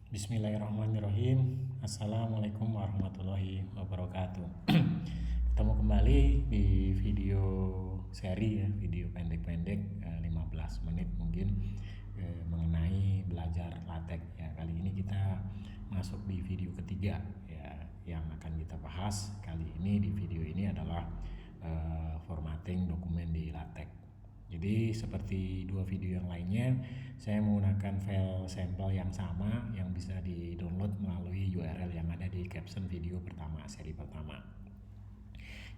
Bismillahirrahmanirrahim. Assalamualaikum warahmatullahi wabarakatuh. Ketemu kembali di video seri ya, video pendek-pendek 15 menit mungkin mengenai belajar LaTeX ya. Kali ini kita masuk di video ketiga ya, yang akan kita bahas kali ini di video ini adalah formatting dokumen di LaTeX. Jadi seperti dua video yang lainnya, saya menggunakan file sampel yang sama yang bisa di-download melalui URL yang ada di caption video pertama, seri pertama.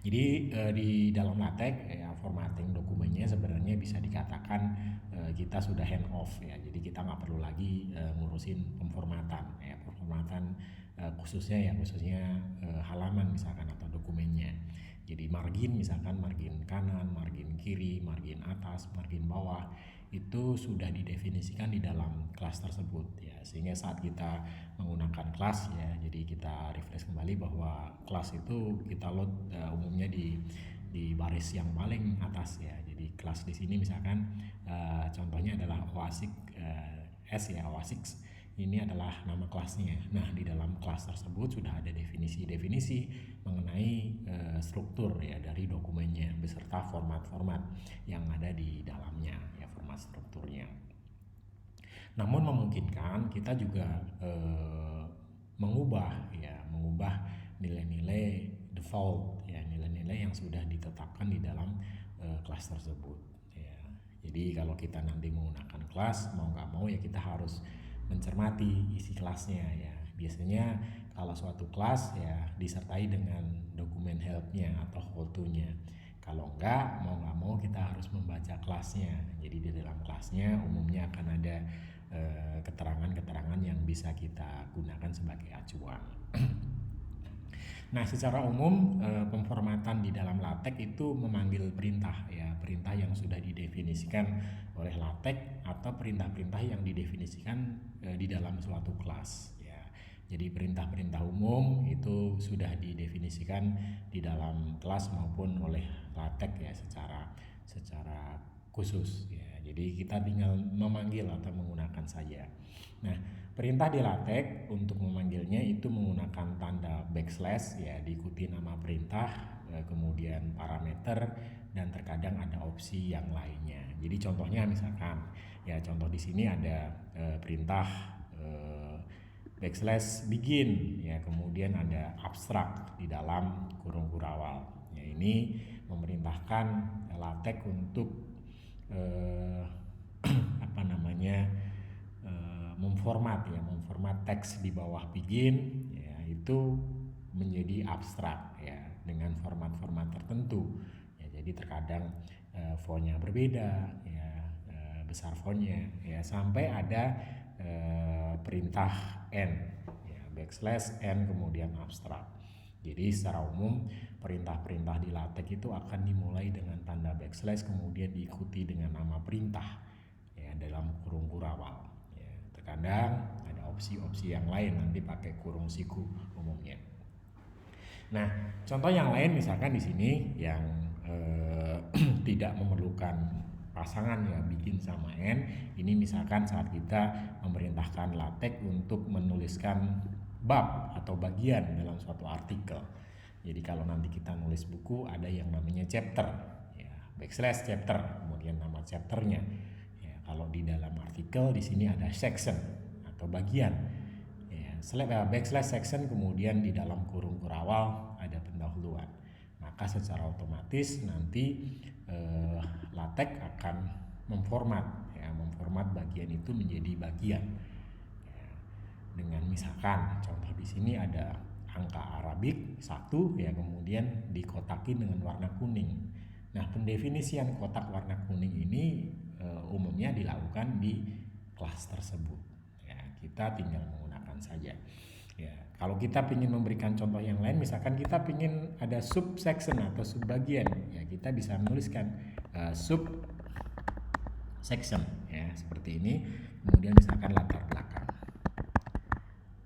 Jadi di dalam LaTeX ya, formatting dokumennya sebenarnya bisa dikatakan kita sudah hand off ya. Jadi kita nggak perlu lagi ngurusin pemformatan ya, pemformatan khususnya halaman misalkan atau dokumennya. Jadi margin misalkan margin kanan, margin kiri, margin atas, margin bawah itu sudah didefinisikan di dalam kelas tersebut ya, sehingga saat kita menggunakan kelas ya, jadi kita refresh kembali bahwa kelas itu kita load umumnya di baris yang paling atas ya. Jadi kelas di sini misalkan contohnya adalah OASIC S ya, OASIC ini adalah nama kelasnya. Nah, di dalam kelas tersebut sudah ada definisi-definisi mengenai struktur ya dari dokumennya beserta format-format yang ada di dalamnya ya, format strukturnya. Namun memungkinkan kita juga mengubah nilai-nilai default ya, nilai-nilai yang sudah ditetapkan di dalam kelas tersebut ya. Jadi kalau kita nanti menggunakan kelas, mau nggak mau ya kita harus mencermati isi kelasnya ya. Biasanya kalau suatu kelas ya disertai dengan dokumen helpnya atau how to-nya. Kalau enggak, mau nggak mau kita harus membaca kelasnya. Jadi di dalam kelasnya umumnya akan ada keterangan-keterangan yang bisa kita gunakan sebagai acuan. Nah, secara umum pemformatan di dalam LaTeX itu memanggil perintah ya, perintah yang sudah didefinisikan oleh LaTeX atau perintah-perintah yang didefinisikan di dalam suatu kelas ya. Jadi perintah-perintah umum itu sudah didefinisikan di dalam kelas maupun oleh LaTeX ya secara khusus ya. Jadi kita tinggal memanggil atau menggunakan saja. Nah, perintah di LaTeX untuk memanggilnya itu menggunakan tanda backslash ya, diikuti nama perintah, kemudian parameter, dan terkadang ada opsi yang lainnya. Jadi contohnya misalkan ya, contoh di sini ada perintah backslash begin ya, kemudian ada abstrak di dalam kurung kurawal. Ya, ini memerintahkan LaTeX untuk memformat teks di bawah begin ya, itu menjadi abstrak ya dengan format-format tertentu ya. Jadi terkadang fontnya berbeda ya, besar fontnya ya, sampai ada perintah n ya, backslash n kemudian abstrak. Jadi secara umum perintah-perintah di LaTeX itu akan dimulai dengan tanda backslash kemudian diikuti dengan nama perintah ya dalam kurung kurawal ya. Terkadang ada opsi-opsi yang lain nanti pakai kurung siku umumnya. Nah, contoh yang lain misalkan di sini yang tidak memerlukan pasangan ya, bikin sama n. Ini misalkan saat kita memerintahkan LaTeX untuk menuliskan bab atau bagian dalam suatu artikel. Jadi kalau nanti kita nulis buku ada yang namanya chapter ya, backslash chapter kemudian nama chapternya ya. Kalau di dalam artikel di sini ada section atau bagian ya, backslash section kemudian di dalam kurung kurawal ada pendahuluan. Maka secara otomatis nanti LaTeX akan memformat bagian itu menjadi bagian ya. Dengan misalkan contoh di sini ada angka Arabik 1 ya, kemudian dikotakin dengan warna kuning. Nah, pendefinisian kotak warna kuning ini umumnya dilakukan di kelas tersebut ya, kita tinggal menggunakan saja ya. Kalau kita ingin memberikan contoh yang lain, misalkan kita ingin ada subsection atau subbagian ya, kita bisa menuliskan subsection ya seperti ini, kemudian misalkan latar belakang.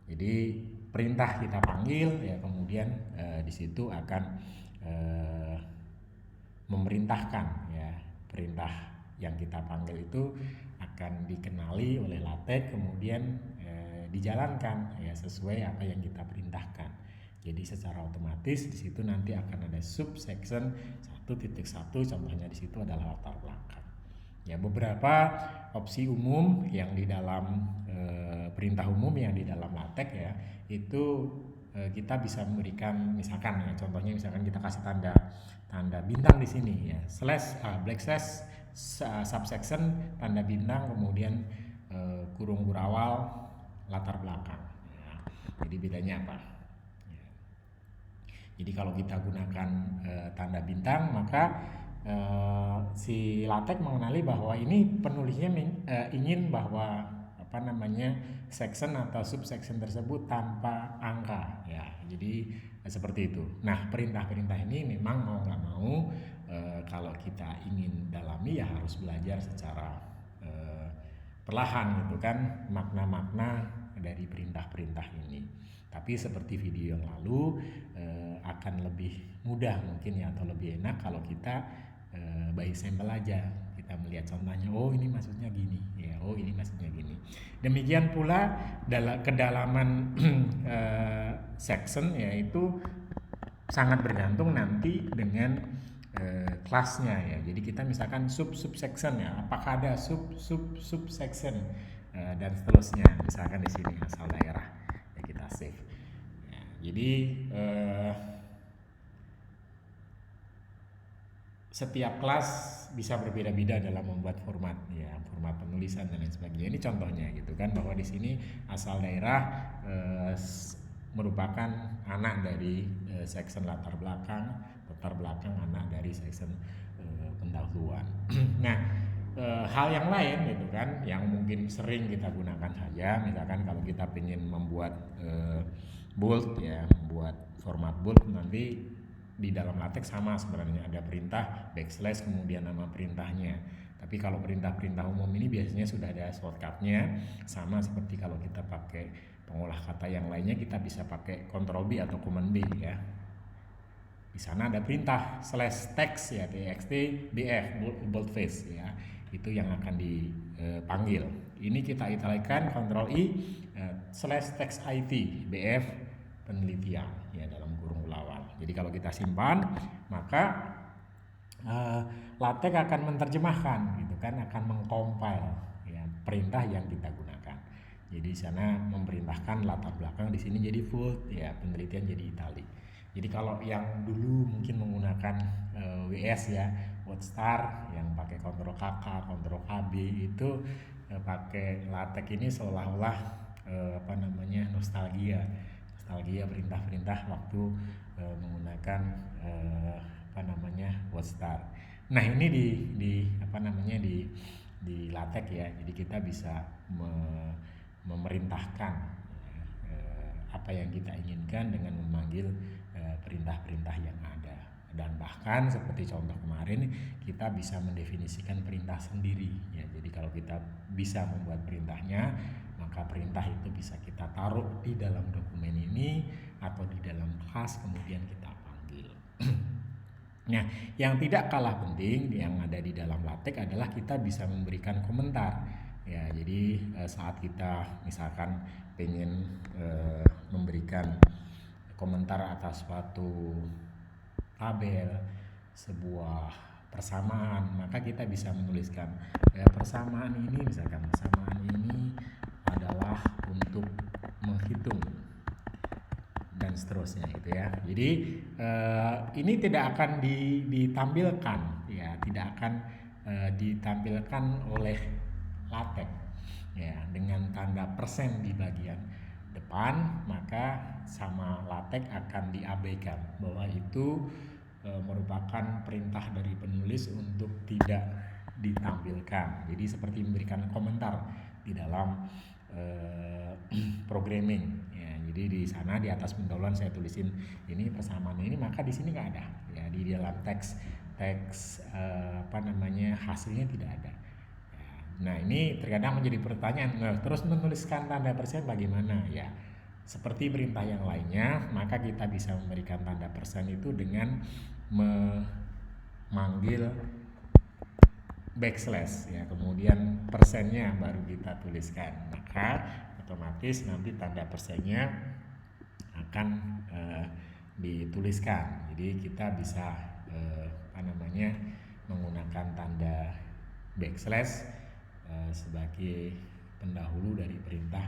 Jadi perintah kita panggil ya, kemudian di situ akan memerintahkan ya, perintah yang kita panggil itu akan dikenali oleh LaTeX, kemudian dijalankan ya sesuai apa yang kita perintahkan. Jadi secara otomatis di situ nanti akan ada subsection 1.1, contohnya di situ adalah latar belakang. Ya, beberapa opsi umum yang di dalam perintah umum yang di dalam LaTeX ya, itu kita bisa memberikan misalkan ya, contohnya misalkan kita kasih tanda bintang di sini ya, black slash subsection tanda bintang kemudian kurung berawal latar belakang ya. Jadi bedanya apa? Ya. Jadi kalau kita gunakan tanda bintang maka si LaTeX mengenali bahwa ini penulisnya ingin bahwa section atau subsection tersebut tanpa angka ya. Jadi seperti itu. Nah, perintah-perintah ini memang mau nggak mau kalau kita ingin dalami ya harus belajar secara perlahan gitu kan, makna-makna dari perintah-perintah ini. Tapi seperti video yang lalu akan lebih mudah mungkin ya, atau lebih enak kalau kita by sampel aja, kita melihat contohnya, oh ini maksudnya gini ya, oh ini maksudnya gini. Demikian pula kedalaman section yaitu sangat bergantung nanti dengan kelasnya ya. Jadi kita misalkan subsection ya, apakah ada subsection dan seterusnya. Misalkan di sini asal daerah ya, kita save. Ya, jadi setiap kelas bisa berbeda-beda dalam membuat format ya, format penulisan dan lain sebagainya. Ini contohnya gitu kan, bahwa di sini asal daerah merupakan anak dari section latar belakang anak dari section pendahuluan. Nah, hal yang lain gitu kan, yang mungkin sering kita gunakan saja, misalkan kalau kita ingin membuat bold ya, membuat format bold, nanti di dalam LaTeX sama sebenarnya, ada perintah backslash kemudian nama perintahnya. Tapi kalau perintah-perintah umum ini biasanya sudah ada shortcutnya, sama seperti kalau kita pakai pengolah kata yang lainnya, kita bisa pakai Ctrl B atau Command B ya. Di sana ada perintah slash text ya, txt bf boldface ya, itu yang akan dipanggil. Ini kita italikan Ctrl I slash text it bf penelitian ya, dalam kurung belawang. Jadi kalau kita simpan maka LaTeX akan menerjemahkan gitu kan, akan mengcompile ya perintah yang kita gunakan. Jadi di sana memerintahkan latar belakang di sini jadi full ya, penelitian jadi italic. Jadi kalau yang dulu mungkin menggunakan WS ya, WordStar yang pakai Ctrl KK, Ctrl KB itu pakai LaTeX ini seolah-olah nostalgia perintah-perintah waktu menggunakan WordStar. Nah, ini di LaTeX ya. Jadi kita bisa memerintahkan apa yang kita inginkan dengan memanggil perintah-perintah yang ada. Dan bahkan seperti contoh kemarin, kita bisa mendefinisikan perintah sendiri ya. Jadi kalau kita bisa membuat perintahnya, maka perintah itu bisa kita taruh di dalam dokumen ini atau di dalam kelas, kemudian kita panggil. Nah, yang tidak kalah penting yang ada di dalam LaTeX adalah kita bisa memberikan komentar ya. Jadi saat kita misalkan pengen memberikan komentar atas suatu tabel, sebuah persamaan, maka kita bisa menuliskan persamaan ini, misalkan persamaan ini adalah untuk menghitung dan seterusnya gitu ya. Jadi ini tidak akan ditampilkan ya, tidak akan ditampilkan oleh LaTeX ya dengan tanda persen di bagian depan, maka sama LaTeX akan diabaikan bahwa itu merupakan perintah dari penulis untuk tidak ditampilkan. Jadi seperti memberikan komentar di dalam programming ya. Jadi di sana di atas pendahuluan saya tulisin ini persamaan ini, maka di sini nggak ada ya, di dalam teks hasilnya tidak ada. Nah, ini terkadang menjadi pertanyaan, terus menuliskan tanda persen bagaimana ya? Seperti perintah yang lainnya, maka kita bisa memberikan tanda persen itu dengan memanggil backslash ya, kemudian persennya baru kita tuliskan. Maka otomatis nanti tanda persennya akan dituliskan. Jadi kita bisa menggunakan tanda backslash sebagai pendahulu dari perintah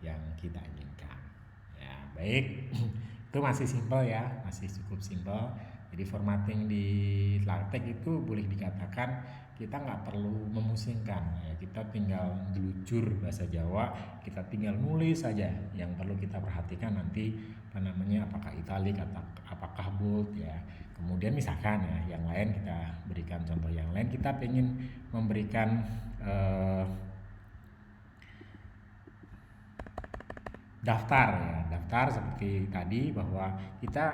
yang kita inginkan. Ya, baik. Itu masih simpel ya, masih cukup simpel. Jadi formatting di LaTeX itu boleh dikatakan kita nggak perlu memusingkan ya, kita tinggal gelujur bahasa Jawa, kita tinggal nulis saja. Yang perlu kita perhatikan nanti apakah italic atau apakah bold ya. Kemudian misalkan ya yang lain, kita berikan contoh yang lain, kita ingin memberikan daftar seperti tadi, bahwa kita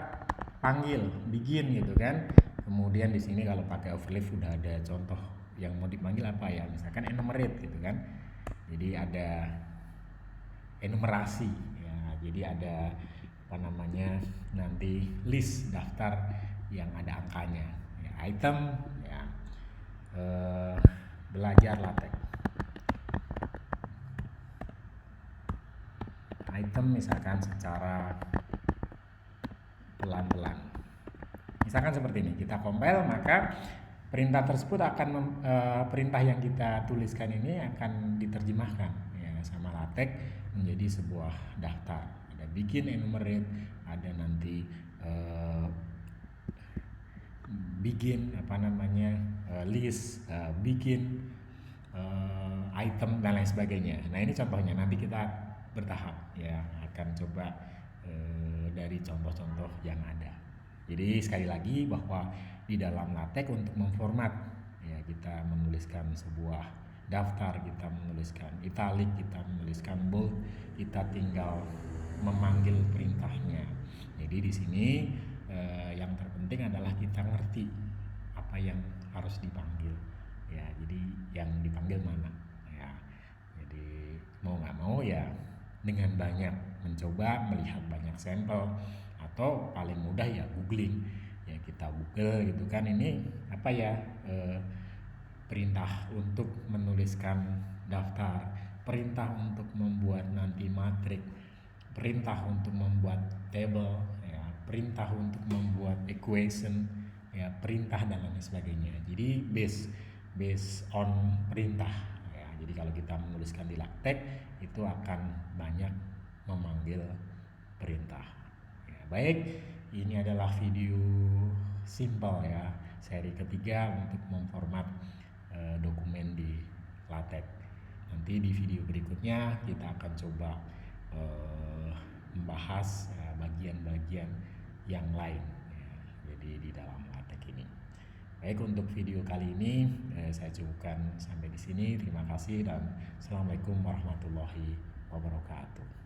panggil begin gitu kan. Kemudian di sini kalau pakai overleaf udah ada contoh yang mau dipanggil apa ya, misalkan enumerate gitu kan. Jadi ada enumerasi ya, jadi ada nanti list daftar yang ada angkanya ya, item ya, belajar LaTeX item misalkan secara pelan-pelan, misalkan seperti ini. Kita compile, maka perintah tersebut akan perintah yang kita tuliskan ini akan diterjemahkan ya sama LaTeX menjadi sebuah daftar. Ada begin, enumerate, ada nanti begin list, begin item dan lain sebagainya. Nah, ini contohnya, nanti kita bertahap ya akan coba dari contoh-contoh yang ada. Jadi sekali lagi bahwa di dalam LaTeX untuk memformat ya, kita menuliskan sebuah daftar, kita menuliskan italic, kita menuliskan bold, kita tinggal memanggil perintahnya. Jadi di sini yang terpenting adalah kita ngerti apa yang harus dipanggil ya. Jadi yang dipanggil mana ya. Jadi mau nggak mau ya dengan banyak mencoba, melihat banyak sampel, atau paling mudah ya googling ya, kita google gitu kan, ini apa ya, perintah untuk menuliskan daftar, perintah untuk membuat nanti matrik, perintah untuk membuat table ya, perintah untuk membuat equation ya, perintah dan lain sebagainya. Jadi based on perintah ya. Jadi kalau kita menuliskan di LaTeX itu akan banyak memanggil perintah ya. Baik, ini adalah video simple ya, seri ketiga untuk memformat dokumen di LaTeX. Nanti di video berikutnya kita akan coba membahas bagian-bagian yang lain ya, jadi di dalam LaTeX ini. Baik, untuk video kali ini saya cukupkan sampai di sini. Terima kasih dan Assalamualaikum warahmatullahi wabarakatuh.